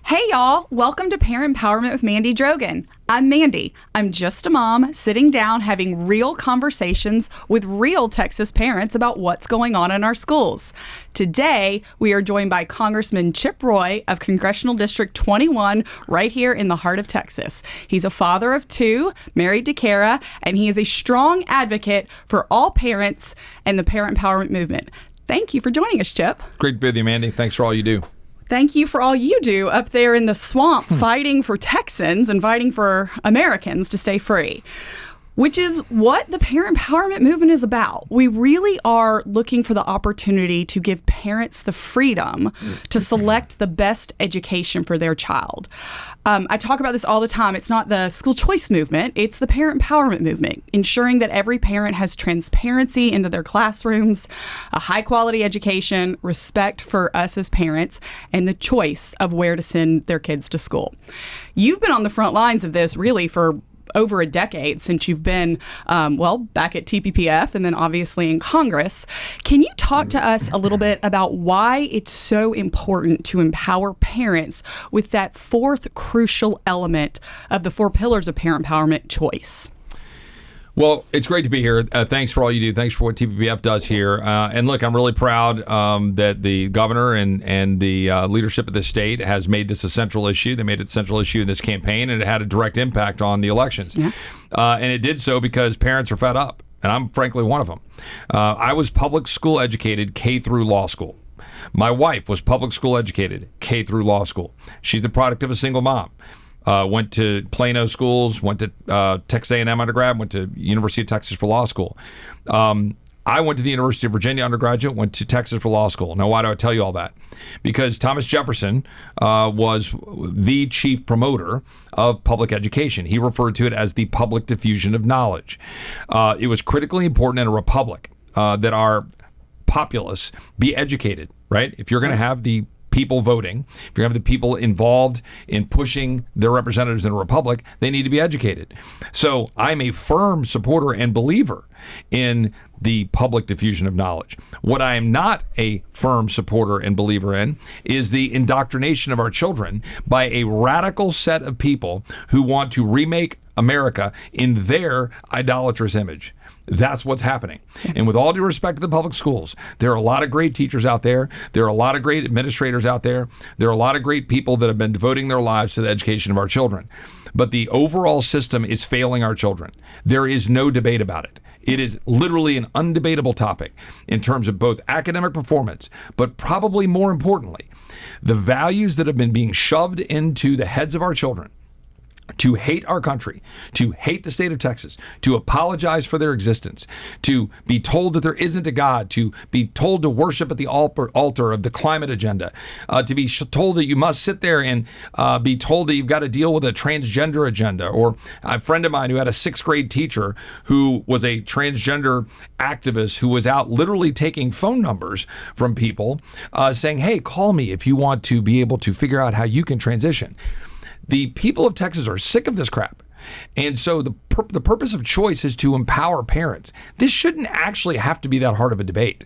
Hey y'all, welcome to Parent Empowerment with Mandy Drogin. I'm Mandy. I'm just a mom sitting down having real conversations with real Texas parents about what's going on in our schools. Today, we are joined by Congressman Chip Roy of Congressional District 21 right here in the heart of Texas. He's a father of two, married to Kara, and he is a strong advocate for all parents and the parent empowerment movement. Thank you for joining us, Chip. Great to be with you, Mandy. Thanks for all you do. Thank you for all you do up there in the swamp fighting for Texans and fighting for Americans to stay free, which is what the parent empowerment movement is about. We really are looking for the opportunity to give parents the freedom to select the best education for their child. I talk about this all the time. It's not the school choice movement. It's the parent empowerment movement, ensuring that every parent has transparency into their classrooms, a high quality education, respect for us as parents, and the choice of where to send their kids to school. You've been on the front lines of this really for over a decade since you've been, back at TPPF and then obviously in Congress. Can you talk to us a little bit about why it's so important to empower parents with that fourth crucial element of the four pillars of parent empowerment, choice? Well, it's great to be here. Thanks for all you do. Thanks for what TPPF does here. And look, I'm really proud that the governor and the leadership of the state has made this a central issue. They made it a central issue in this campaign, and it had a direct impact on the elections. Yeah. And it did so because parents are fed up, and I'm frankly one of them. I was public school educated K through law school. My wife was public school educated K through law school. She's the product of a single mom. Went to Plano schools, went to Texas A&M undergrad, went to University of Texas for law school. I went to the University of Virginia undergraduate, went to Texas for law school. Now, why do I tell you all that? Because Thomas Jefferson was the chief promoter of public education. He referred to it as the public diffusion of knowledge. It was critically important in a republic that our populace be educated, right? If you're going to have the people voting, if you have the people involved in pushing their representatives in a republic, they need to be educated. So I'm a firm supporter and believer in the public diffusion of knowledge. What I am not a firm supporter and believer in is the indoctrination of our children by a radical set of people who want to remake America in their idolatrous image. That's what's happening. And with all due respect to the public schools, there are a lot of great teachers out there. There are a lot of great administrators out there. There are a lot of great people that have been devoting their lives to the education of our children. But the overall system is failing our children. There is no debate about it. It is literally an undebatable topic in terms of both academic performance, but probably more importantly, the values that have been being shoved into the heads of our children to hate our country, to hate the state of Texas, to apologize for their existence, to be told that there isn't a God, to be told to worship at the altar of the climate agenda, to be told that you must sit there and be told that you've got to deal with a transgender agenda. Or a friend of mine who had a sixth grade teacher who was a transgender activist who was out literally taking phone numbers from people saying, hey, call me if you want to be able to figure out how you can transition. The people of Texas are sick of this crap. And so the purpose of choice is to empower parents. This shouldn't actually have to be that hard of a debate.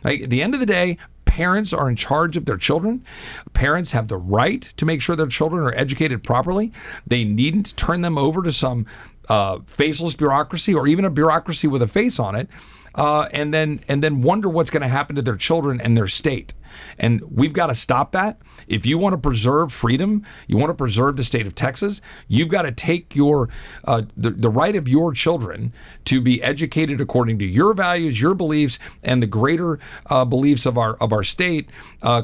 Like, at the end of the day, parents are in charge of their children. Parents have the right to make sure their children are educated properly. They needn't turn them over to some faceless bureaucracy or even a bureaucracy with a face on it. And then wonder what's going to happen to their children and their state. And we've got to stop that. If you want to preserve freedom, you want to preserve the state of Texas, you've got to take your the right of your children to be educated according to your values, your beliefs, and the greater beliefs of our state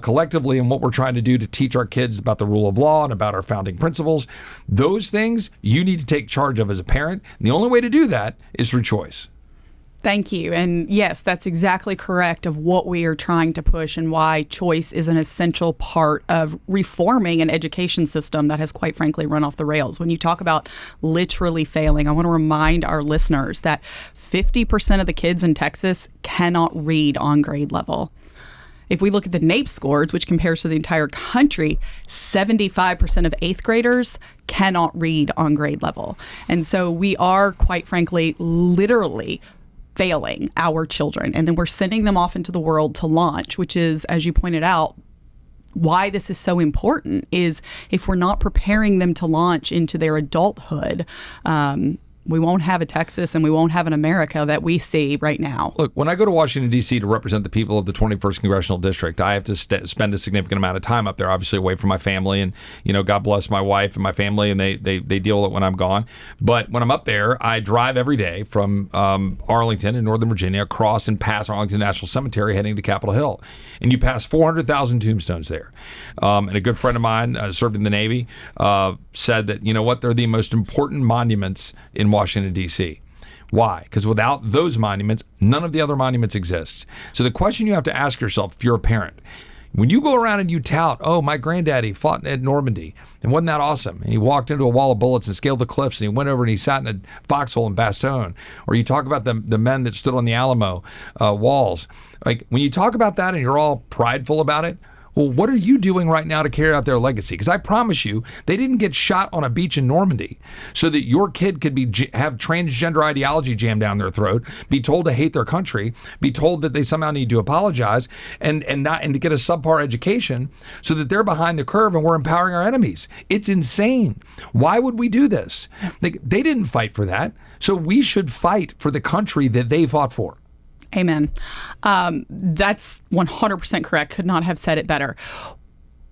collectively, and what we're trying to do to teach our kids about the rule of law and about our founding principles. Those things you need to take charge of as a parent. And the only way to do that is through choice. Thank you. And yes, that's exactly correct of what we are trying to push and why choice is an essential part of reforming an education system that has, quite frankly, run off the rails. When you talk about literally failing, I want to remind our listeners that 50% of the kids in Texas cannot read on grade level. If we look at the NAEP scores, which compares to the entire country, 75% of eighth graders cannot read on grade level. And so we are, quite frankly, literally failing our children. And then we're sending them off into the world to launch, which is, as you pointed out, why this is so important, is if we're not preparing them to launch into their adulthood, we won't have a Texas and we won't have an America that we see right now. Look, when I go to Washington, D.C. to represent the people of the 21st Congressional District, I have to spend a significant amount of time up there, obviously away from my family. And, God bless my wife and my family, and they deal with it when I'm gone. But when I'm up there, I drive every day from Arlington in Northern Virginia across and past Arlington National Cemetery heading to Capitol Hill. And you pass 400,000 tombstones there. And a good friend of mine served in the Navy, said that, they're the most important monuments in Washington, D.C. Why? Because without those monuments, none of the other monuments exist. So the question you have to ask yourself, if you're a parent, when you go around and you tout, oh, my granddaddy fought at Normandy, and wasn't that awesome? And he walked into a wall of bullets and scaled the cliffs, and he went over and he sat in a foxhole in Bastogne. Or you talk about the men that stood on the Alamo walls. Like, when you talk about that and you're all prideful about it, well, what are you doing right now to carry out their legacy? Because I promise you, they didn't get shot on a beach in Normandy so that your kid could have transgender ideology jammed down their throat, be told to hate their country, be told that they somehow need to apologize, and to get a subpar education so that they're behind the curve and we're empowering our enemies. It's insane. Why would we do this? They didn't fight for that, so we should fight for the country that they fought for. Amen. That's 100% correct. Could not have said it better.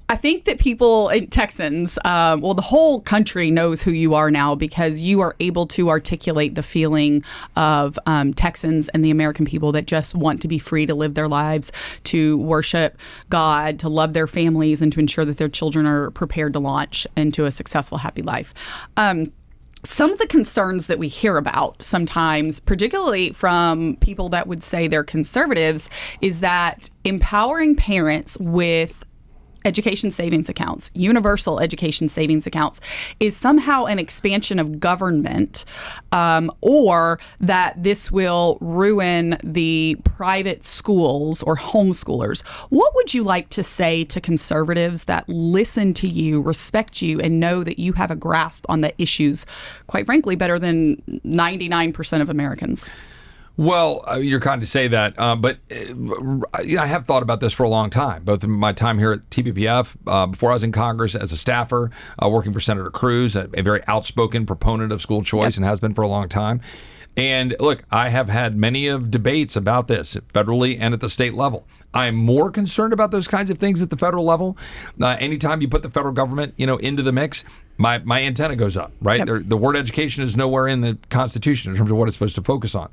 I think that people, Texans, the whole country knows who you are now because you are able to articulate the feeling of Texans and the American people that just want to be free to live their lives, to worship God, to love their families, and to ensure that their children are prepared to launch into a successful, happy life. Some of the concerns that we hear about sometimes, particularly from people that would say they're conservatives, is that empowering parents with education savings accounts, universal education savings accounts, is somehow an expansion of government, or that this will ruin the private schools or homeschoolers. What would you like to say to conservatives that listen to you, respect you, and know that you have a grasp on the issues, quite frankly, better than 99% of Americans? Well, you're kind to say that, but I have thought about this for a long time, both in my time here at TPPF, before I was in Congress as a staffer, working for Senator Cruz, a very outspoken proponent of school choice, and has been for a long time. And look, I have had many of debates about this federally and at the state level. I'm more concerned about those kinds of things at the federal level. Anytime you put the federal government, into the mix, my antenna goes up, right? Yep. The word education is nowhere in the Constitution in terms of what it's supposed to focus on.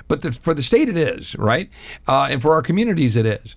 But for the state, it is, right? And for our communities, it is.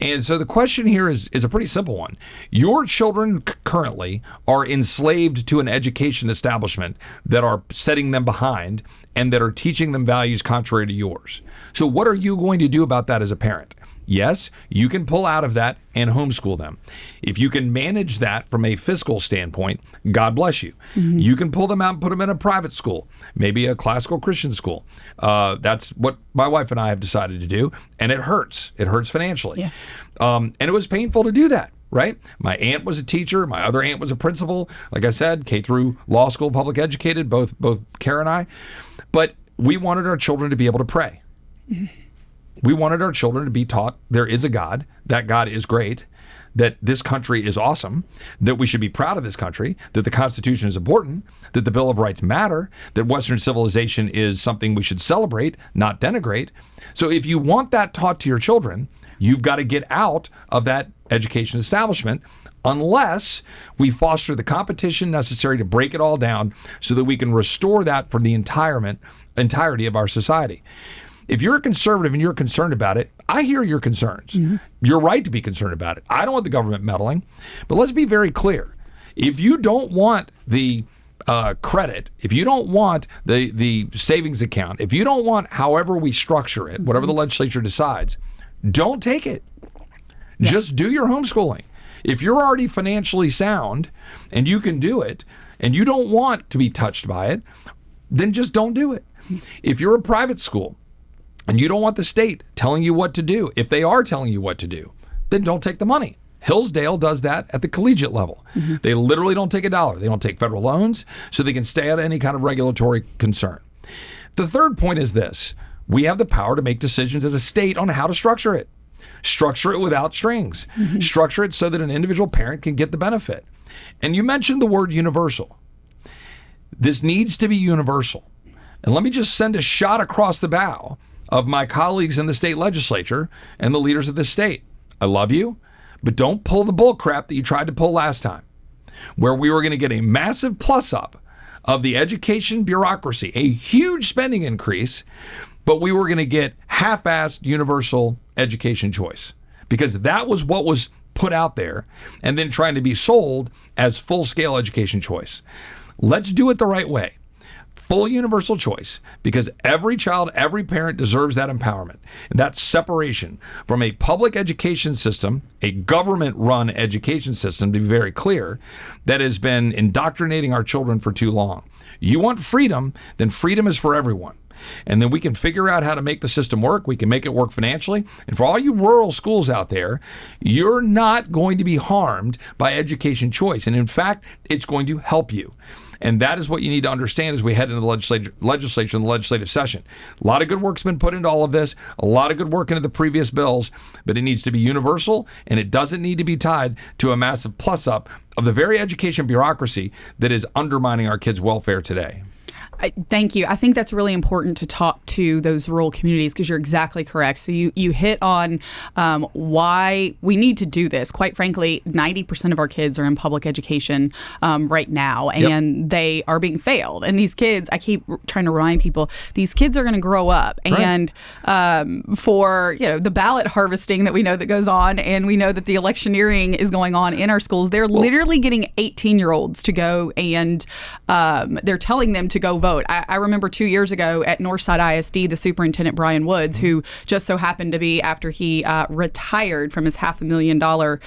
And so the question here is a pretty simple one. Your children currently are enslaved to an education establishment that are setting them behind and that are teaching them values contrary to yours. So what are you going to do about that as a parent? Yes, you can pull out of that and homeschool them. If you can manage that from a fiscal standpoint, God bless you. Mm-hmm. You can pull them out and put them in a private school, maybe a classical Christian school. That's what my wife and I have decided to do, and it hurts. It hurts financially. Yeah. And it was painful to do that, right? My aunt was a teacher. My other aunt was a principal. Like I said, K through law school, public educated, both Kara and I. But we wanted our children to be able to pray. Mm-hmm. We wanted our children to be taught there is a God, that God is great, that this country is awesome, that we should be proud of this country, that the Constitution is important, that the Bill of Rights matter, that Western civilization is something we should celebrate, not denigrate. So if you want that taught to your children, you've got to get out of that education establishment unless we foster the competition necessary to break it all down so that we can restore that for the entirety of our society. If you're a conservative and you're concerned about it, I hear your concerns. Mm-hmm. You're right to be concerned about it. I don't want the government meddling. But let's be very clear. If you don't want the credit, if you don't want the savings account, if you don't want however we structure it, whatever the legislature decides, don't take it. Yeah. Just do your homeschooling. If you're already financially sound and you can do it and you don't want to be touched by it, then just don't do it. If you're a private school, and you don't want the state telling you what to do, if they are telling you what to do, then don't take the money. Hillsdale does that at the collegiate level. Mm-hmm. They literally don't take $1. They don't take federal loans, so they can stay out of any kind of regulatory concern. The third point is this. We have the power to make decisions as a state on how to structure it. Structure it without strings. Structure it so that an individual parent can get the benefit. And you mentioned the word universal. This needs to be universal. And let me just send a shot across the bow of my colleagues in the state legislature and the leaders of this state. I love you, but don't pull the bull crap that you tried to pull last time, where we were going to get a massive plus up of the education bureaucracy, a huge spending increase, but we were going to get half-assed universal education choice, because that was what was put out there and then trying to be sold as full-scale education choice. Let's do it the right way. Full universal choice, because every child, every parent deserves that empowerment. And that separation from a public education system, a government-run education system, to be very clear, that has been indoctrinating our children for too long. You want freedom, then freedom is for everyone. And then we can figure out how to make the system work. We can make it work financially. And for all you rural schools out there, you're not going to be harmed by education choice. And in fact, it's going to help you. And that is what you need to understand as we head into the legislature and the legislative session. A lot of good work's been put into all of this, a lot of good work into the previous bills, but it needs to be universal, and it doesn't need to be tied to a massive plus up of the very education bureaucracy that is undermining our kids' welfare today. Thank you. I think that's really important to talk to those rural communities, because you're exactly correct. So you hit on why we need to do this. Quite frankly, 90% of our kids are in public education right now, and they are being failed. And these kids, I keep trying to remind people, these kids are going to grow up. Right. And for the ballot harvesting that we know that goes on, and we know that the electioneering is going on in our schools, they're literally getting 18-year-olds to go, and they're telling them to go vote. I remember 2 years ago at Northside ISD, the superintendent, Brian Woods, who just so happened to be, after he retired from his $500,000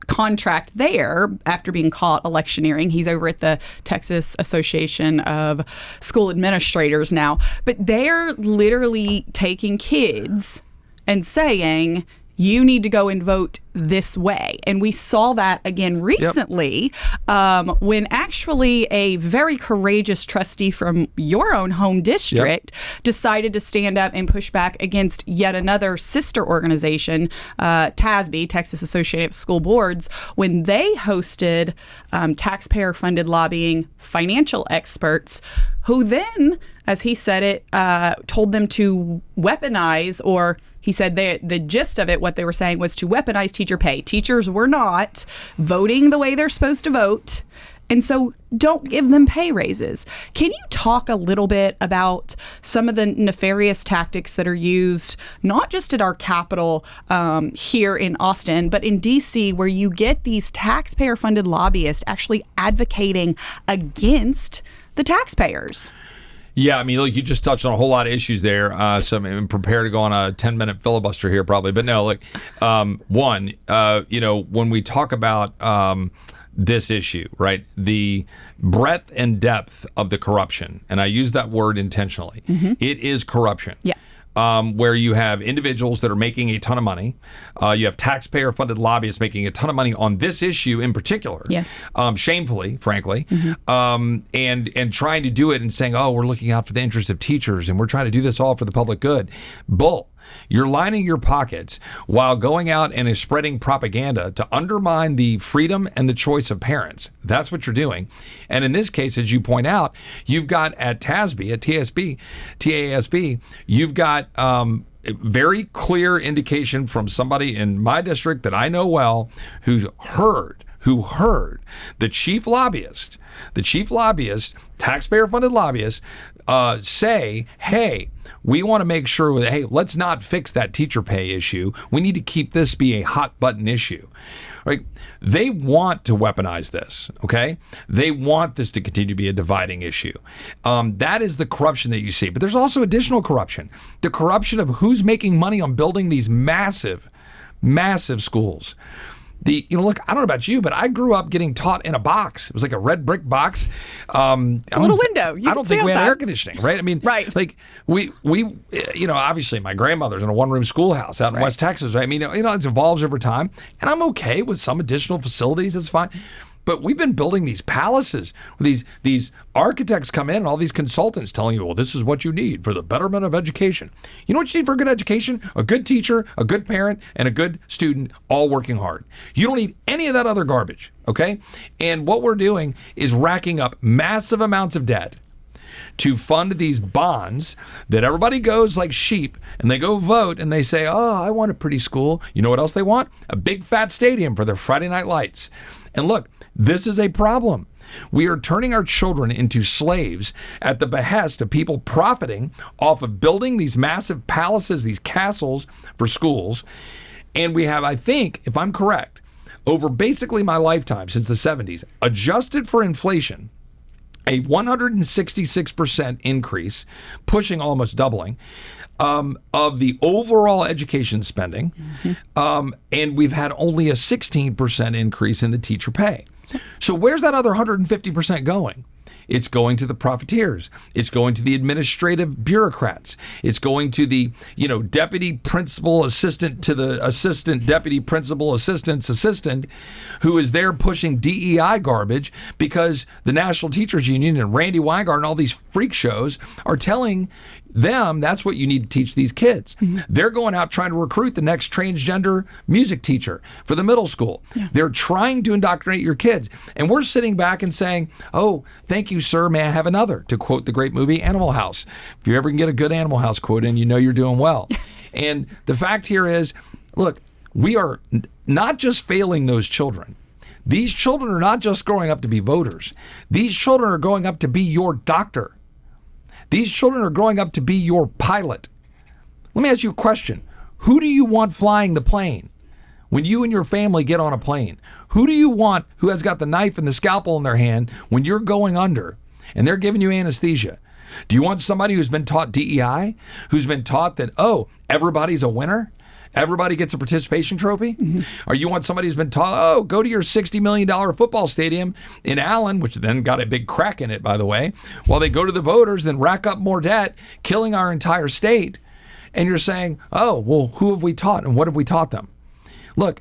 contract there after being caught electioneering. He's over at the Texas Association of School Administrators now. But they're literally taking kids and saying, you need to go and vote this way. And we saw that again recently when actually a very courageous trustee from your own home district decided to stand up and push back against yet another sister organization, TASB, Texas Association of School Boards, when they hosted taxpayer-funded lobbying financial experts who then, as he said it, told them to weaponize, or he said the gist of it, what they were saying was to weaponize teacher pay. Teachers were not voting the way they're supposed to vote, and so don't give them pay raises. Can you talk a little bit about some of the nefarious tactics that are used, not just at our Capitol here in Austin, but in D.C., where you get these taxpayer-funded lobbyists actually advocating against the taxpayers? Yeah, I mean, look, you just touched on a whole lot of issues there. So I'm prepared to go on a 10-minute filibuster here, probably. But no, like, one, when we talk about this issue, right, the breadth and depth of the corruption, and I use that word intentionally, it is corruption. Yeah. Where you have individuals that are making a ton of money. You have taxpayer-funded lobbyists making a ton of money on this issue in particular. Yes. Shamefully, frankly, and trying to do it and saying, oh, we're looking out for the interests of teachers and we're trying to do this all for the public good. Bull. You're lining your pockets while going out and spreading propaganda to undermine the freedom and the choice of parents. That's what you're doing. And in this case, as you point out, you've got at TASB, TASB, you've got very clear indication from somebody in my district that I know well who heard the chief lobbyist, taxpayer-funded lobbyist, say, hey, we want to make sure that, hey, let's not fix that teacher pay issue. We need to keep this be a hot button issue. Right? They want to weaponize this, okay? They want this to continue to be a dividing issue. That is the corruption that you see. But there's also additional corruption. The corruption of who's making money on building these massive, massive schools. Look, I don't know about you, but I grew up getting taught in a box. It was like a red brick box. A little window. I don't think we had air conditioning, right? I mean, right. Like we, obviously my grandmother's in a one-room schoolhouse out in West Texas, right? I mean, it evolves over time, and I'm okay with some additional facilities. It's fine. But we've been building these palaces. These architects come in and all these consultants telling you, well, this is what you need for the betterment of education. You know what you need for a good education? A good teacher, a good parent, and a good student all working hard. You don't need any of that other garbage, okay? And what we're doing is racking up massive amounts of debt to fund these bonds that everybody goes like sheep and they go vote and they say, oh, I want a pretty school. You know what else they want? A big fat stadium for their Friday night lights. And look, this is a problem. We are turning our children into slaves at the behest of people profiting off of building these massive palaces, these castles for schools. And we have, I think, if I'm correct, over basically my lifetime since the 70s, adjusted for inflation, a 166% increase, pushing almost doubling, of the overall education spending. And we've had only a 16% increase in the teacher pay. So where's that other 150% going? It's going to the profiteers. It's going to the administrative bureaucrats. It's going to the, deputy principal assistant to the assistant deputy principal assistant's assistant, who is there pushing DEI garbage because the National Teachers Union and Randy Weingart and all these freak shows are telling them that's what you need to teach these kids. They're going out trying to recruit the next transgender music teacher for the middle school. They're trying to indoctrinate your kids. And we're sitting back and saying, oh, thank you, sir. May I have another? To quote the great movie Animal House. If you ever can get a good Animal House quote in, you know you're doing well. And the fact here is, look, we are not just failing those children. These children are not just growing up to be voters. These children are growing up to be your doctor. These children are growing up to be your pilot. Let me ask you a question. Who do you want flying the plane? When you and your family get on a plane, who do you want who has got the knife and the scalpel in their hand when you're going under and they're giving you anesthesia? Do you want somebody who's been taught DEI, who's been taught that, oh, everybody's a winner? Everybody gets a participation trophy? Or you want somebody who's been taught, oh, go to your $60 million football stadium in Allen, which then got a big crack in it, by the way, while they go to the voters, then rack up more debt, killing our entire state. And you're saying, oh, well, who have we taught and what have we taught them? Look,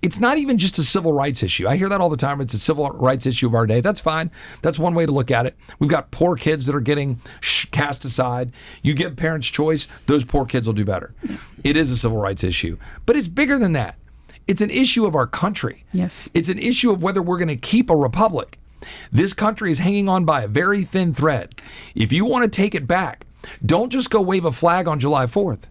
it's not even just a civil rights issue. I hear that all the time. It's a civil rights issue of our day. That's fine. That's one way to look at it. We've got poor kids that are getting cast aside. You give parents choice, those poor kids will do better. It is a civil rights issue. But it's bigger than that. It's an issue of our country. Yes. It's an issue of whether we're going to keep a republic. This country is hanging on by a very thin thread. If you want to take it back, don't just go wave a flag on July 4th.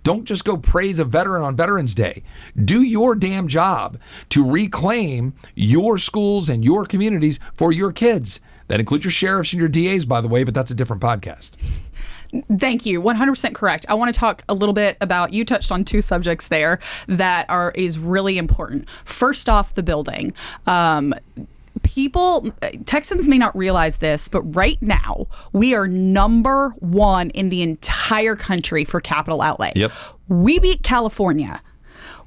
Don't just go praise a veteran on Veterans Day. Do your damn job to reclaim your schools and your communities for your kids. That includes your sheriffs and your DAs, by the way, but that's a different podcast. Thank you. 100% correct. I want to talk a little bit about, you touched on two subjects there that is really important. First off, the building. Texans may not realize this, but right now we are number one in the entire country for capital outlay. Yep. We beat California.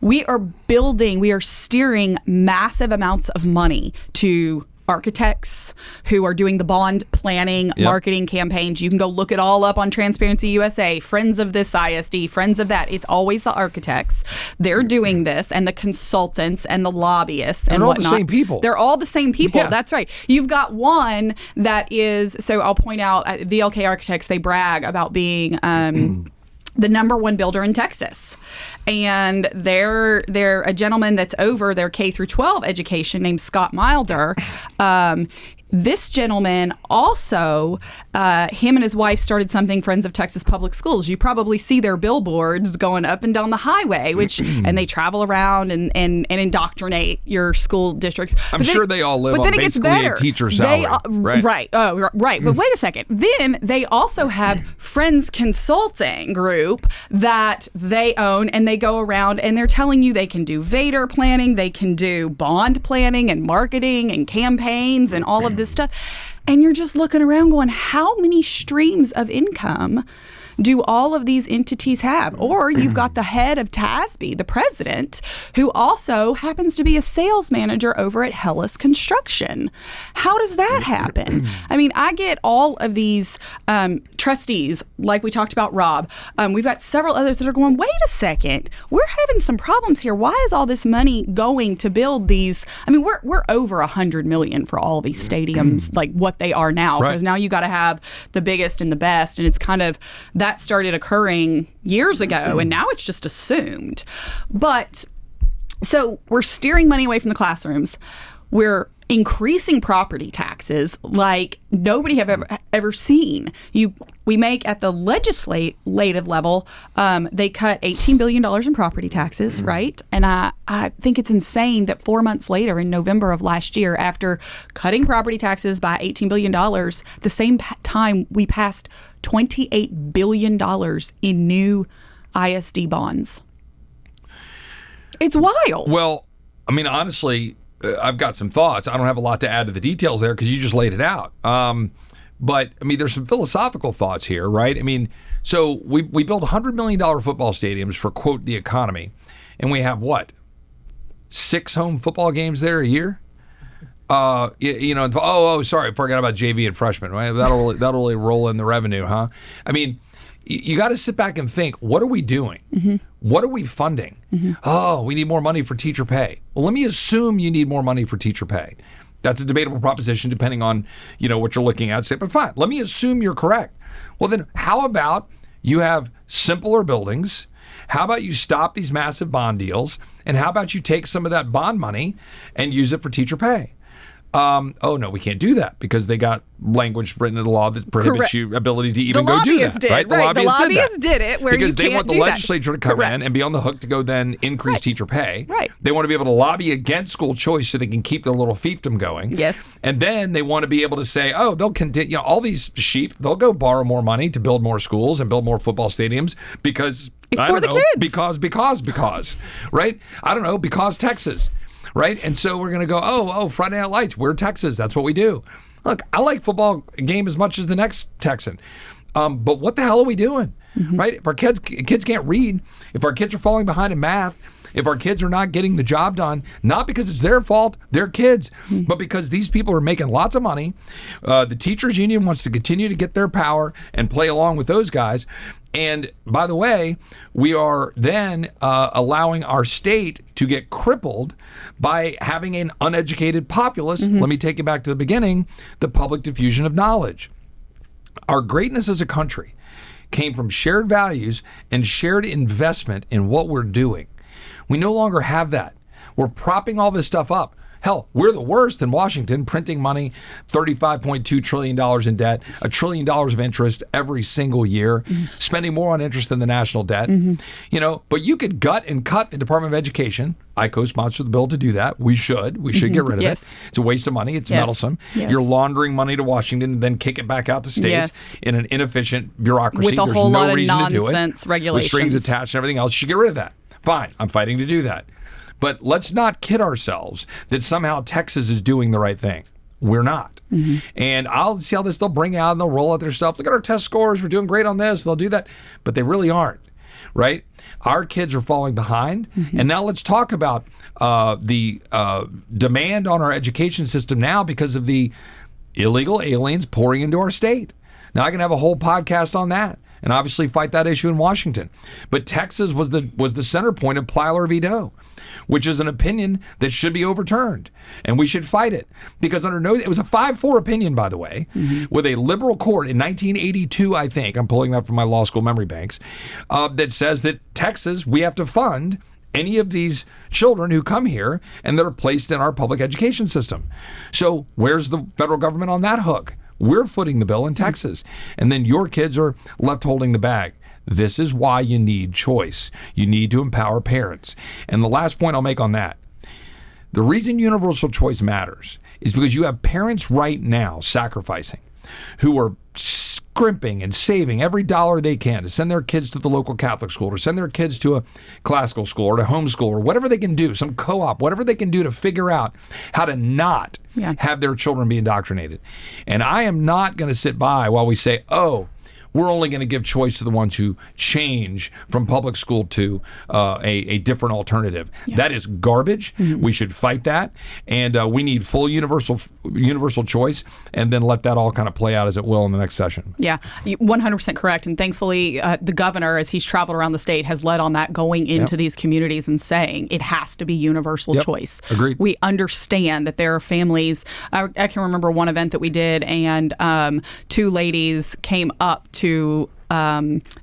We are steering massive amounts of money to architects who are doing the bond planning, marketing campaigns. You can go look it all up on Transparency USA, friends of this ISD, friends of that. It's always the architects. They're doing this, and the consultants and the lobbyists and whatnot. They're all the same people. They're all the same people. Yeah. That's right. You've got one that is, so I'll point out, VLK Architects, they brag about being the number one builder in Texas. And they're a gentleman that's over their K through 12 education named Scott Milder. This gentleman also, him and his wife started something, Friends of Texas Public Schools. You probably see their billboards going up and down the highway, and they travel around and indoctrinate your school districts. I'm sure they all live on basically a teacher salary. Right. Right. Oh, right. But wait a second. Then they also have Friends Consulting Group that they own, and they go around and they're telling you they can do Vader planning, they can do bond planning and marketing and campaigns and all of this stuff. And you're just looking around going, how many streams of income do all of these entities have? Or you've got the head of TASB, the president, who also happens to be a sales manager over at Hellas Construction. How does that happen? I mean, I get all of these trustees, like we talked about Rob. We've got several others that are going, wait a second, we're having some problems here. Why is all this money going to build these? I mean, we're over $100 million for all these stadiums, like what they are now, because now you got to have the biggest and the best, and it's kind of, that started occurring years ago, and now it's just assumed. But so we're steering money away from the classrooms. We're increasing property taxes like nobody have ever seen. We make at the legislative level, they cut $18 billion in property taxes, right? And I think it's insane that 4 months later, in November of last year, after cutting property taxes by $18 billion, the same time we passed $28 billion in new ISD bonds. It's wild. Well, I mean, honestly, I've got some thoughts. I don't have a lot to add to the details there because you just laid it out. But, I mean, there's some philosophical thoughts here, right? I mean, so we build $100 million football stadiums for, quote, the economy. And we have what? 6 home football games there a year? Sorry, forgot about JV and freshmen, right? That'll really roll in the revenue, huh? I mean, you got to sit back and think, what are we doing? Mm-hmm. What are we funding? Mm-hmm. Oh, we need more money for teacher pay. Well, let me assume you need more money for teacher pay. That's a debatable proposition depending on, what you're looking at. Say, but fine, let me assume you're correct. Well, then how about you have simpler buildings? How about you stop these massive bond deals? And how about you take some of that bond money and use it for teacher pay? Oh, no, we can't do that because they got language written in the law that prohibits your ability to even go do that. Right? The lobbyists did it where because you they want the legislature to come in and be on the hook to go then increase teacher pay. Right. They want to be able to lobby against school choice so they can keep their little fiefdom going. Yes. And then they want to be able to say, oh, they'll continue, all these sheep, they'll go borrow more money to build more schools and build more football stadiums because it's for the kids. Because, right? I don't know, because Texas. Right? And so we're going to go, oh, Friday Night Lights, we're Texas. That's what we do. Look, I like football game as much as the next Texan. But what the hell are we doing? Mm-hmm. Right? If our kids can't read, if our kids are falling behind in math, if our kids are not getting the job done, not because it's their fault, they're kids, but because these people are making lots of money. The teachers union wants to continue to get their power and play along with those guys. And by the way, we are then allowing our state to get crippled by having an uneducated populace. Mm-hmm. Let me take you back to the beginning, the public diffusion of knowledge. Our greatness as a country came from shared values and shared investment in what we're doing. We no longer have that. We're propping all this stuff up. Hell, we're the worst in Washington, printing money, $35.2 trillion in debt, $1 trillion of interest every single year, spending more on interest than the national debt. Mm-hmm. But you could gut and cut the Department of Education. I co-sponsor the bill to do that. We should get rid of it. It's a waste of money. It's meddlesome. Yes. You're laundering money to Washington and then kick it back out to states in an inefficient bureaucracy. With a There's whole no lot of reason nonsense to do it. regulations. With strings attached and everything else. You should get rid of that. Fine. I'm fighting to do that. But let's not kid ourselves that somehow Texas is doing the right thing. We're not. Mm-hmm. And I'll see how they'll bring out and they'll roll out their stuff. Look at our test scores. We're doing great on this. They'll do that. But they really aren't, right? Our kids are falling behind. Mm-hmm. And now let's talk about the demand on our education system now because of the illegal aliens pouring into our state. Now I can have a whole podcast on that. And obviously fight that issue in Washington. But Texas was the center point of Plyler v. Doe, which is an opinion that should be overturned. And we should fight it. Because it was a 5-4 opinion, by the way, with a liberal court in 1982, I think. I'm pulling that from my law school memory banks, that says that Texas, we have to fund any of these children who come here and that are placed in our public education system. So where's the federal government on that hook? We're footing the bill in Texas, and then your kids are left holding the bag. This is why you need choice. You need to empower parents. And the last point I'll make on that, the reason universal choice matters is because you have parents right now sacrificing who are scrimping and saving every dollar they can to send their kids to the local Catholic school or send their kids to a classical school or to homeschool or whatever they can do, some co-op, whatever they can do to figure out how to not have their children be indoctrinated. And I am not going to sit by while we say, oh, we're only going to give choice to the ones who change from public school to a different alternative. Yeah. That is garbage. We should fight that, and we need full universal choice, and then let that all kind of play out as it will in the next session. Yeah, 100% correct. And thankfully, the governor, as he's traveled around the state, has led on that, going into these communities and saying it has to be universal choice. Agreed. We understand that there are families. I can remember one event that we did, and two ladies came up to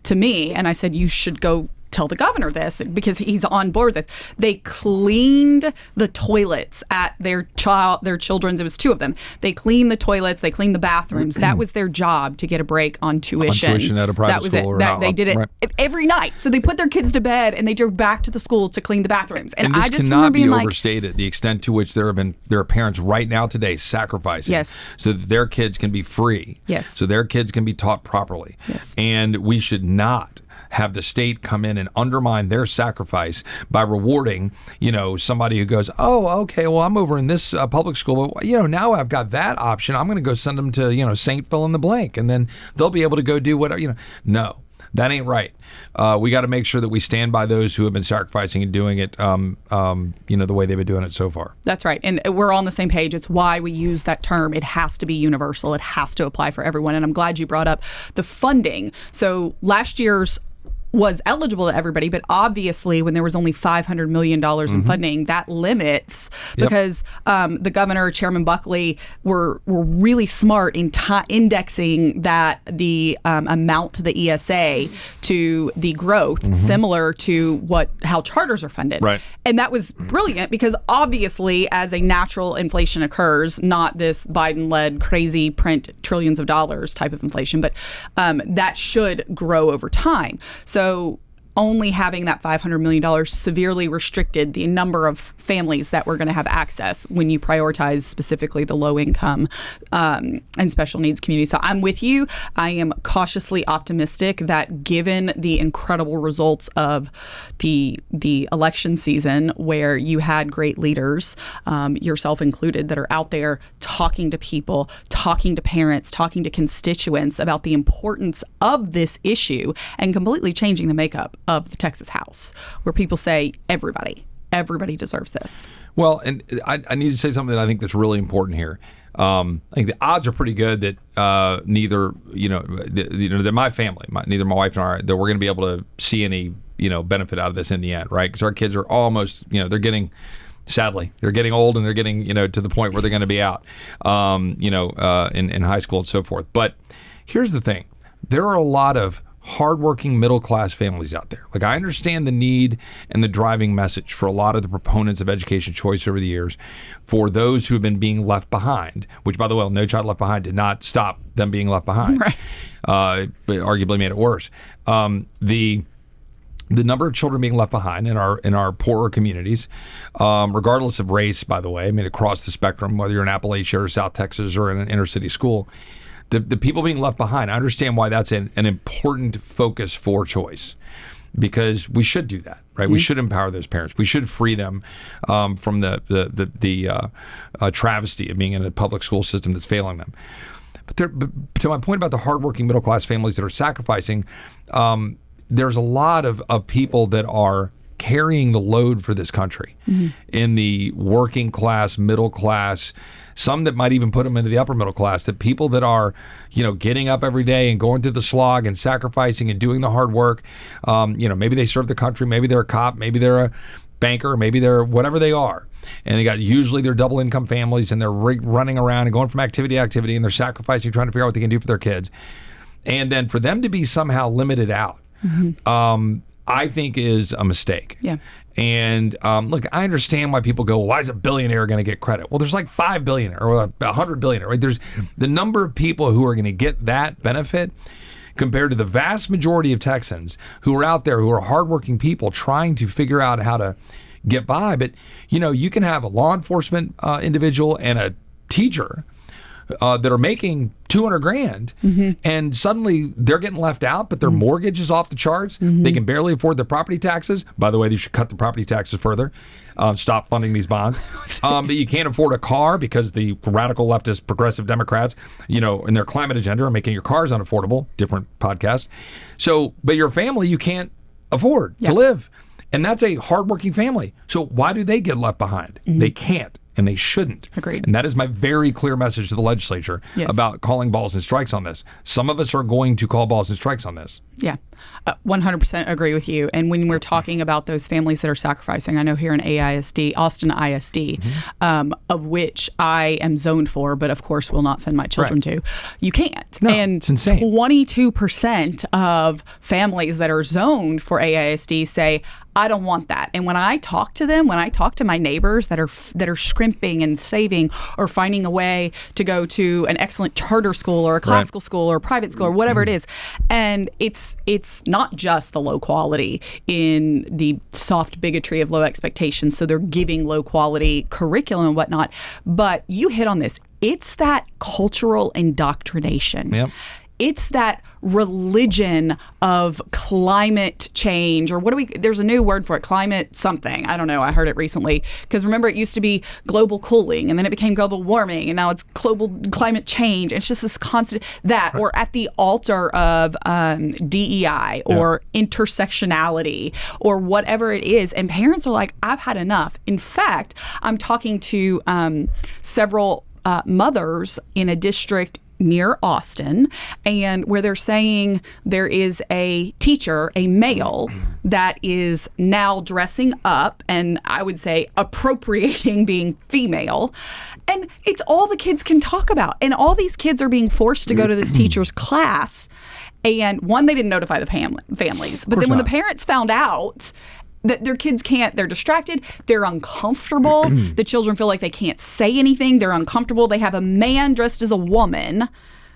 me, and I said, you should go tell the governor this, because he's on board with it. They cleaned the toilets at their children's. It was two of them. They cleaned the toilets. They cleaned the bathrooms. That was their job, to get a break on tuition. On tuition at a private school. They did it every night. So they put their kids to bed, and they drove back to the school to clean the bathrooms. And this I just cannot be being overstated, the extent to which there are parents right now today sacrificing so that their kids can be free. Yes. So their kids can be taught properly. Yes. And we should not have the state come in and undermine their sacrifice by rewarding, somebody who goes, oh, okay, well, I'm over in this public school, but, now I've got that option. I'm going to go send them to, St. Fill in the blank, and then they'll be able to go do whatever, No, that ain't right. We got to make sure that we stand by those who have been sacrificing and doing it, the way they've been doing it so far. That's right. And we're all on the same page. It's why we use that term. It has to be universal. It has to apply for everyone. And I'm glad you brought up the funding. So last year's was eligible to everybody, but obviously when there was only $500 million in funding, that limits, because the governor, Chairman Buckley, were really smart in indexing that the amount to the ESA to the growth, similar to how charters are funded. Right. And that was brilliant, because obviously as a natural inflation occurs, not this Biden-led crazy print trillions of dollars type of inflation, but that should grow over time. So only having that $500 million severely restricted the number of families that were going to have access when you prioritize specifically the low income and special needs community. So I'm with you. I am cautiously optimistic that, given the incredible results of the election season, where you had great leaders, yourself included, that are out there talking to people, talking to parents, talking to constituents about the importance of this issue, and completely changing the makeup of the Texas House, where people say everybody deserves this. Well, and I need to say something that I think that's really important here. I think the odds are pretty good that neither my family, neither my wife nor I, that we're going to be able to see any benefit out of this in the end, right? Because our kids are almost, sadly, they're getting old, and they're getting to the point where they're going to be out, in high school and so forth. But here's the thing: there are a lot of hardworking middle-class families out there. Like, I understand the need and the driving message for a lot of the proponents of education choice over the years, for those who have been being left behind, which, by the way, No Child Left Behind did not stop them being left behind. Right. But arguably made it worse. The number of children being left behind in our poorer communities, regardless of race, by the way, across the spectrum, whether you're in Appalachia or South Texas or in an inner city school, the people being left behind, I understand why that's an important focus for choice, because we should do that, right? We should empower those parents. We should free them from the travesty of being in a public school system that's failing them. But to my point about the hardworking middle-class families that are sacrificing, there's a lot of people that are carrying the load for this country in the working class, middle class, some that might even put them into the upper middle class, that people that are, getting up every day and going through the slog and sacrificing and doing the hard work. Maybe they serve the country, maybe they're a cop, maybe they're a banker, maybe they're whatever they are. And usually they're double income families, and they're running around and going from activity to activity, and they're sacrificing, trying to figure out what they can do for their kids. And then for them to be somehow limited out, I think is a mistake. Yeah. And look, I understand why people go, well, why is a billionaire going to get credit? Well, there's like 5 billionaire or 100 billionaire, right? There's the number of people who are going to get that benefit compared to the vast majority of Texans who are out there, who are hardworking people trying to figure out how to get by. But, you can have a law enforcement individual and a teacher that are making 200 grand, and suddenly they're getting left out, but their mortgage is off the charts. They can barely afford their property taxes. By the way, they should cut the property taxes further. Stop funding these bonds. But you can't afford a car because the radical leftist progressive Democrats, in their climate agenda are making your cars unaffordable. Different podcast. So, but your family, you can't afford to live. And that's a hardworking family. So why do they get left behind? They can't. And they shouldn't. Agreed. And that is my very clear message to the legislature about calling balls and strikes on this. Some of us are going to call balls and strikes on this. Yeah, 100% agree with you. And when we're talking about those families that are sacrificing, I know here in Austin ISD, of which I am zoned for, but of course will not send my children to, you can't. No, and it's insane. 22% of families that are zoned for AISD say, I don't want that. And when I talk to them, when I talk to my neighbors that are scrimping and saving or finding a way to go to an excellent charter school or a classical school or a private school or whatever it is, and it's not just the low quality in the soft bigotry of low expectations, so they're giving low quality curriculum and whatnot, but you hit on this. It's that cultural indoctrination. Yep. It's that religion of climate change, or there's a new word for it, climate something. I don't know. I heard it recently. Because remember, it used to be global cooling, and then it became global warming, and now it's global climate change. It's just this constant, or at the altar of DEI or intersectionality or whatever it is. And parents are like, I've had enough. In fact, I'm talking to several mothers in a district near Austin, and where they're saying there is a teacher, a male, that is now dressing up and I would say appropriating being female. And it's all the kids can talk about. And all these kids are being forced to go to this teacher's class. And one, they didn't notify the families. But then when the parents found out that their kids can't, they're distracted, they're uncomfortable. The children feel like they can't say anything. They're uncomfortable. They have a man dressed as a woman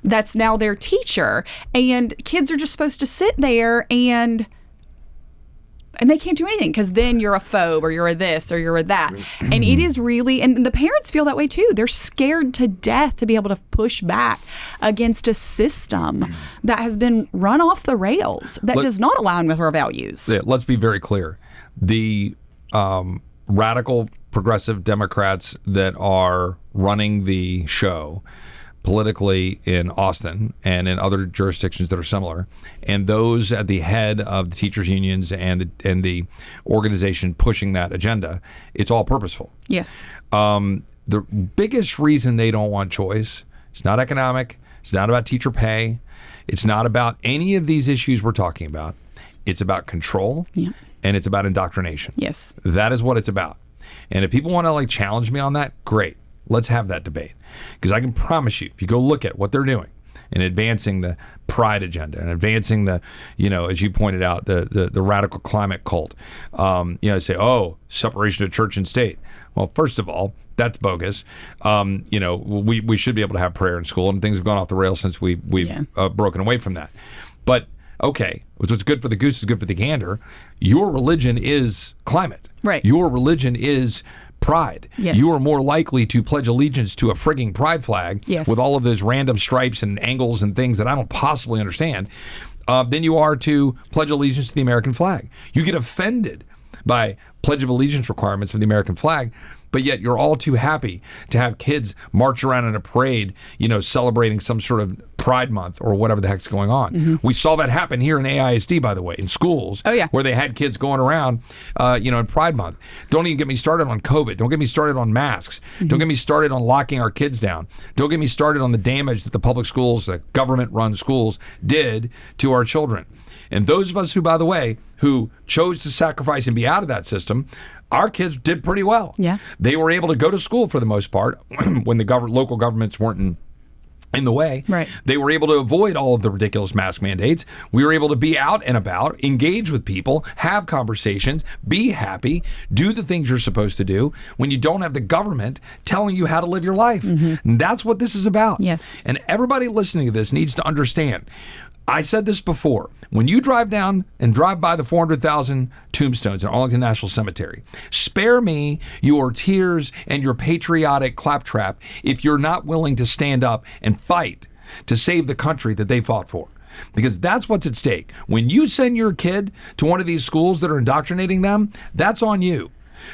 that's now their teacher. And kids are just supposed to sit there and they can't do anything because then you're a phobe or you're a this or you're a that. And it is really, and the parents feel that way too. They're scared to death to be able to push back against a system that has been run off the rails, that does not align with our values. Yeah, let's be very clear. The radical progressive Democrats that are running the show politically in Austin and in other jurisdictions that are similar, and those at the head of the teachers unions and the organization pushing that agenda, it's all purposeful. Yes. The biggest reason they don't want choice, it's not economic, it's not about teacher pay, it's not about any of these issues we're talking about. It's about control, and it's about indoctrination. Yes. That is what it's about. And if people want to challenge me on that, great. Let's have that debate. Because I can promise you, if you go look at what they're doing in advancing the pride agenda and advancing the, as you pointed out, the radical climate cult, say, separation of church and state. Well, first of all, that's bogus. We should be able to have prayer in school, and things have gone off the rails since we've broken away from that. But okay, what's good for the goose is good for the gander. Your religion is climate. Right. Your religion is pride. Yes. You are more likely to pledge allegiance to a frigging pride flag with all of those random stripes and angles and things that I don't possibly understand than you are to pledge allegiance to the American flag. You get offended by Pledge of Allegiance requirements of the American flag, but yet you're all too happy to have kids march around in a parade, celebrating some sort of Pride Month or whatever the heck's going on. Mm-hmm. We saw that happen here in AISD, by the way, in schools, where they had kids going around, in Pride Month. Don't even get me started on COVID. Don't get me started on masks. Mm-hmm. Don't get me started on locking our kids down. Don't get me started on the damage that the public schools, the government-run schools, did to our children. And those of us who, by the way, who chose to sacrifice and be out of that system, our kids did pretty well. Yeah. They were able to go to school for the most part when the local governments weren't in the way. Right. They were able to avoid all of the ridiculous mask mandates. We were able to be out and about, engage with people, have conversations, be happy, do the things you're supposed to do when you don't have the government telling you how to live your life. Mm-hmm. And that's what this is about. Yes. And everybody listening to this needs to understand, I said this before. When you drive down and drive by the 400,000 tombstones in Arlington National Cemetery, spare me your tears and your patriotic claptrap if you're not willing to stand up and fight to save the country that they fought for. Because that's what's at stake. When you send your kid to one of these schools that are indoctrinating them, that's on you.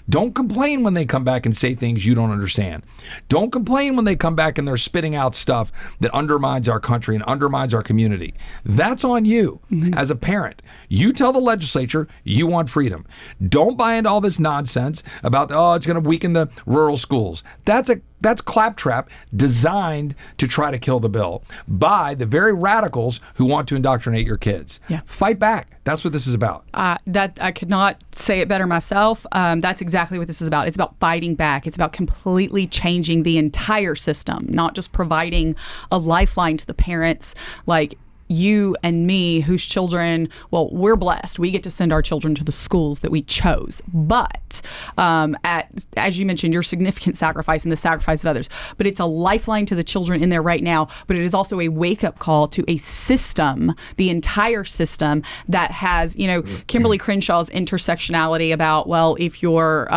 Don't complain when they come back and say things you don't understand. Don't complain when they come back and they're spitting out stuff that undermines our country and undermines our community. That's on you as a parent. You tell the legislature you want freedom. Don't buy into all this nonsense about, it's going to weaken the rural schools. That's claptrap designed to try to kill the bill by the very radicals who want to indoctrinate your kids. Yeah. Fight back. That's what this is about. That I could not say it better myself. That's exactly what this is about. It's about fighting back. It's about completely changing the entire system, not just providing a lifeline to the parents like you and me, whose children, well, we're blessed. We get to send our children to the schools that we chose. But as you mentioned, your significant sacrifice and the sacrifice of others. But it's a lifeline to the children in there right now. But it is also a wake-up call to a system, the entire system that has, Kimberly Crenshaw's intersectionality about, well, if you're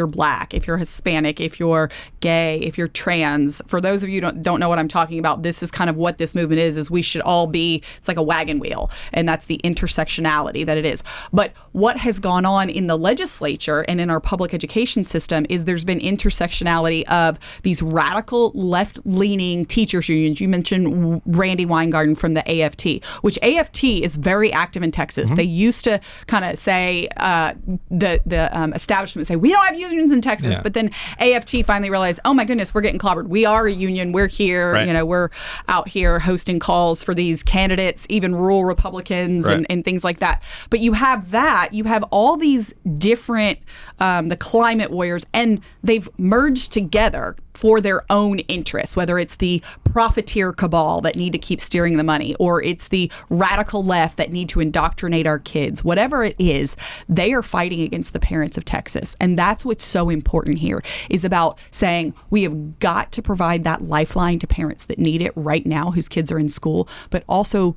Black, if you're Hispanic, if you're gay, if you're trans. For those of you who don't know what I'm talking about, this is kind of what this movement is we should all be. It's like a wagon wheel, and that's the intersectionality that it is. But what has gone on in the legislature and in our public education system is there's been intersectionality of these radical left-leaning teachers unions. You mentioned Randy Weingarten from the AFT, which AFT is very active in Texas. They used to kind of say, the establishment say, we don't have unions in Texas, but then AFT finally realized, oh my goodness, we're getting clobbered. We are a union. We're here. Right. We're out here hosting calls for these candidates, even rural Republicans and things like that. But you have that. You have all these different, the climate warriors, and they've merged together for their own interests, whether it's the profiteer cabal that need to keep steering the money, or it's the radical left that need to indoctrinate our kids. Whatever it is, they are fighting against the parents of Texas. And that's what's so important here, is about saying we have got to provide that lifeline to parents that need it right now, whose kids are in school, but also,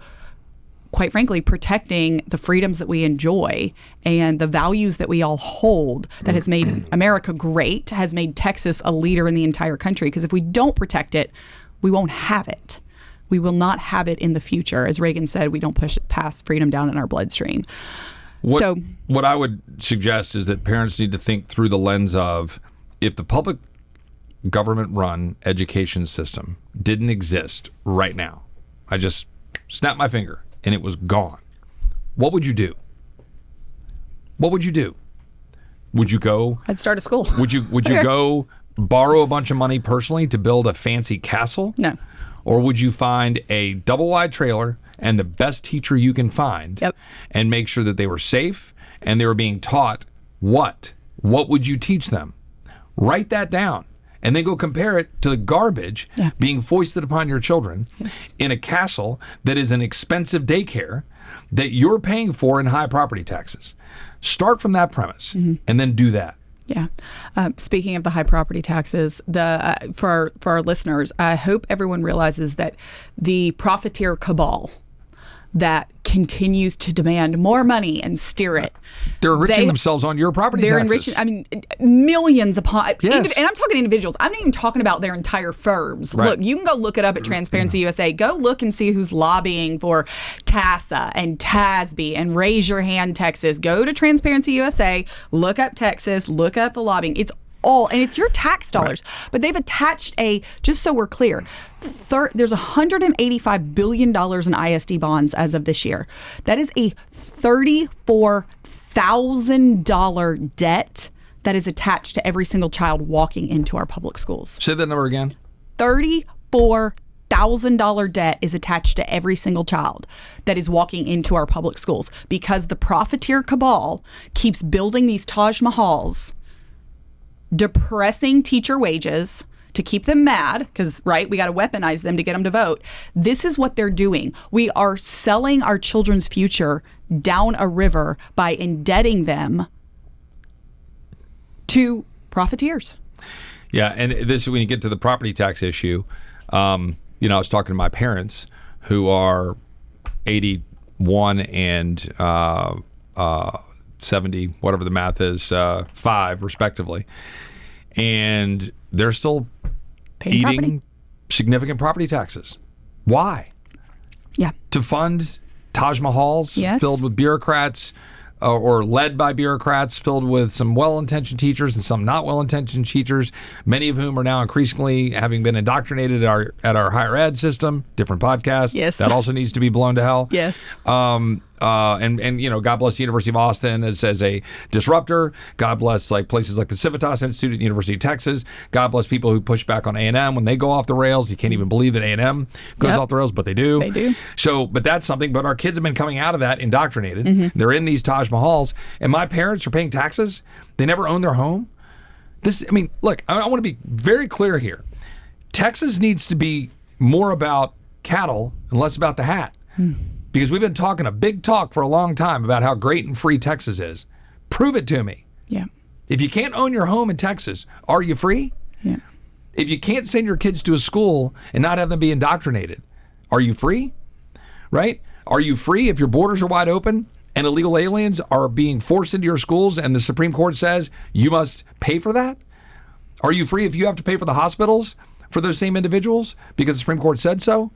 quite frankly, protecting the freedoms that we enjoy and the values that we all hold that has made America great, has made Texas a leader in the entire country. Because if we don't protect it, we won't have it. We will not have it in the future. As Reagan said, we don't pass freedom down in our bloodstream. What I would suggest is that parents need to think through the lens of, if the public government-run education system didn't exist right now, I just snapped my finger and it was gone, what would you do? What would you do? Would you go? I'd start a school. Would you go borrow a bunch of money personally to build a fancy castle? No. Or would you find a double-wide trailer and the best teacher you can find and make sure that they were safe and they were being taught what? What would you teach them? Write that down. And then go compare it to the garbage being foisted upon your children in a castle that is an expensive daycare that you're paying for in high property taxes. Start from that premise and then do that. Yeah. Speaking of the high property taxes, for our listeners, I hope everyone realizes that the profiteer cabal that continues to demand more money and steer it. They're enriching themselves on your property taxes. They're enriching, millions upon, yes. And I'm talking individuals. I'm not even talking about their entire firms. Right. Look, you can go look it up at Transparency USA. Go look and see who's lobbying for TASA and TASB and Raise Your Hand Texas. Go to Transparency USA, look up Texas, look up the lobbying. It's all, and it's your tax dollars. Right. But they've attached just so we're clear, there's $185 billion in ISD bonds as of this year. That is a $34,000 debt that is attached to every single child walking into our public schools. Say that number again. $34,000 debt is attached to every single child that is walking into our public schools because the profiteer cabal keeps building these Taj Mahals, depressing teacher wages to keep them mad because, we got to weaponize them to get them to vote. This is what they're doing. We are selling our children's future down a river by indebting them to profiteers. Yeah, and this, when you get to the property tax issue, I was talking to my parents who are 81 and 70, whatever the math is, 5 respectively. And they're still eating property. Significant property taxes. Why? Yeah. To fund Taj Mahals filled with bureaucrats, or led by bureaucrats, filled with some well-intentioned teachers and some not well-intentioned teachers, many of whom are now increasingly having been indoctrinated at our higher ed system. Different podcast. Yes. That also needs to be blown to hell. Yes. And God bless the University of Austin as a disruptor. God bless places like the Civitas Institute at the University of Texas. God bless people who push back on A&M when they go off the rails. You can't even believe that A&M goes off the rails, but they do. They do. So, but that's something. But our kids have been coming out of that indoctrinated. They're in these Taj Mahals, and my parents are paying taxes. They never own their home. Look, I want to be very clear here. Texas needs to be more about cattle and less about the hat. Because we've been talking a big talk for a long time about how great and free Texas is. Prove it to me. Yeah. If you can't own your home in Texas, are you free? Yeah. If you can't send your kids to a school and not have them be indoctrinated, are you free? Right? Are you free if your borders are wide open and illegal aliens are being forced into your schools and the Supreme Court says you must pay for that? Are you free if you have to pay for the hospitals for those same individuals because the Supreme Court said so?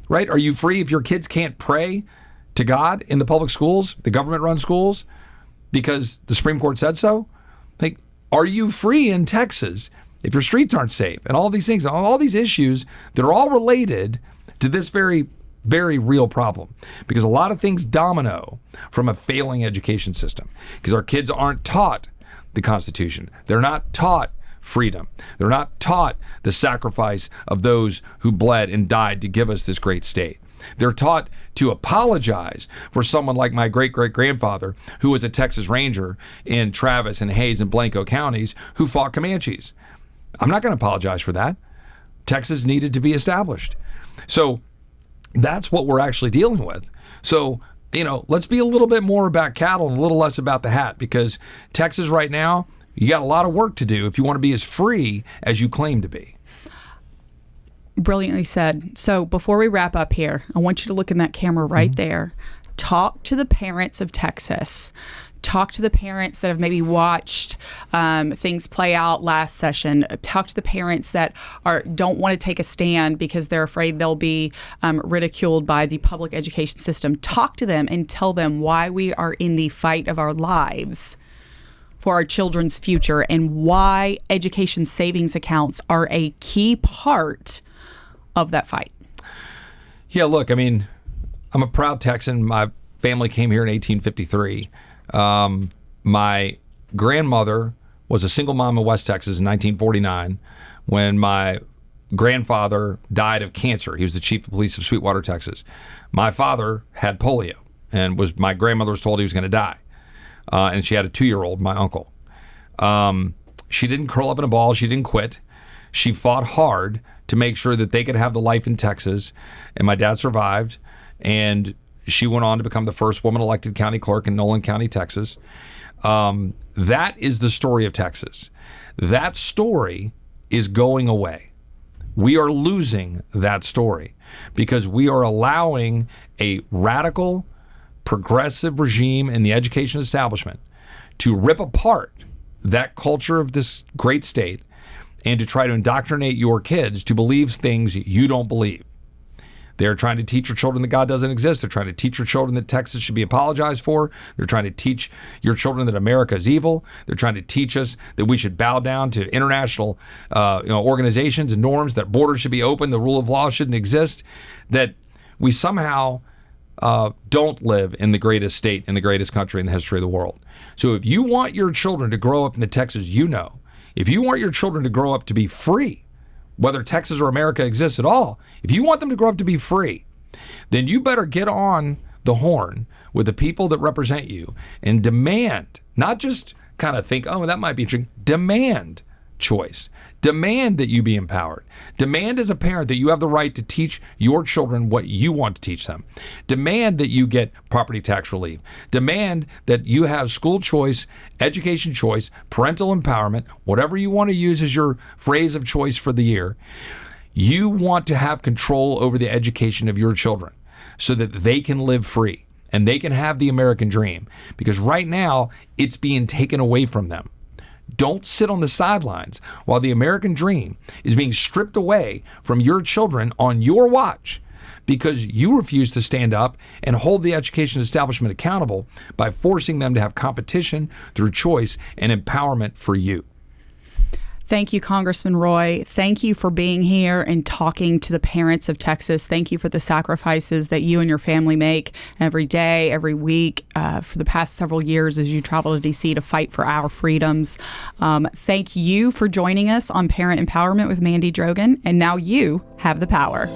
Right? Are you free if your kids can't pray to God in the public schools, the government-run schools, because the Supreme Court said so? Are you free in Texas if your streets aren't safe? And all these things, all these issues that are all related to this very, very real problem. Because a lot of things domino from a failing education system. Because our kids aren't taught the Constitution. They're not taught freedom. They're not taught the sacrifice of those who bled and died to give us this great state. They're taught to apologize for someone like my great-great-grandfather, who was a Texas Ranger in Travis and Hays and Blanco counties, who fought Comanches. I'm not going to apologize for that. Texas needed to be established. So that's what we're actually dealing with. So, let's be a little bit more about cattle and a little less about the hat, because Texas right now, you got a lot of work to do if you want to be as free as you claim to be. Brilliantly said. So before we wrap up here, I want you to look in that camera right there. Talk to the parents of Texas. Talk to the parents that have maybe watched things play out last session. Talk to the parents that don't want to take a stand because they're afraid they'll be ridiculed by the public education system. Talk to them and tell them why we are in the fight of our lives for our children's future and why education savings accounts are a key part of that fight. Yeah, look, I'm a proud Texan. My family came here in 1853. My grandmother was a single mom in West Texas in 1949 when my grandfather died of cancer. He was the chief of police of Sweetwater, Texas. My father had polio and my grandmother was told he was going to die. And she had a 2-year-old, my uncle. She didn't curl up in a ball. She didn't quit. She fought hard to make sure that they could have the life in Texas. And my dad survived. And she went on to become the first woman elected county clerk in Nolan County, Texas. That is the story of Texas. That story is going away. We are losing that story because we are allowing a radical, progressive regime in the education establishment to rip apart that culture of this great state and to try to indoctrinate your kids to believe things you don't believe. They're trying to teach your children that God doesn't exist. They're trying to teach your children that Texas should be apologized for. They're trying to teach your children that America is evil. They're trying to teach us that we should bow down to international organizations and norms, that borders should be open, the rule of law shouldn't exist, that we somehow don't live in the greatest state in the greatest country in the history of the world. So if you want your children to grow up in the Texas if you want your children to grow up to be free, whether Texas or America exists at all, if you want them to grow up to be free, then you better get on the horn with the people that represent you and demand, not just kind of think, oh, that might be interesting, demand choice. Demand that you be empowered. Demand as a parent that you have the right to teach your children what you want to teach them. Demand that you get property tax relief. Demand that you have school choice, education choice, parental empowerment, whatever you want to use as your phrase of choice for the year. You want to have control over the education of your children. so that they can live free and they can have the American dream, because right now it's being taken away from them. Don't sit on the sidelines while the American dream is being stripped away from your children on your watch, because you refuse to stand up and hold the education establishment accountable by forcing them to have competition through choice and empowerment for you. Thank you, Congressman Roy. Thank you for being here and talking to the parents of Texas. Thank you for the sacrifices that you and your family make every day, every week, for the past several years as you travel to D.C. to fight for our freedoms. Thank you for joining us on Parent Empowerment with Mandy Drogin. And now you have the power.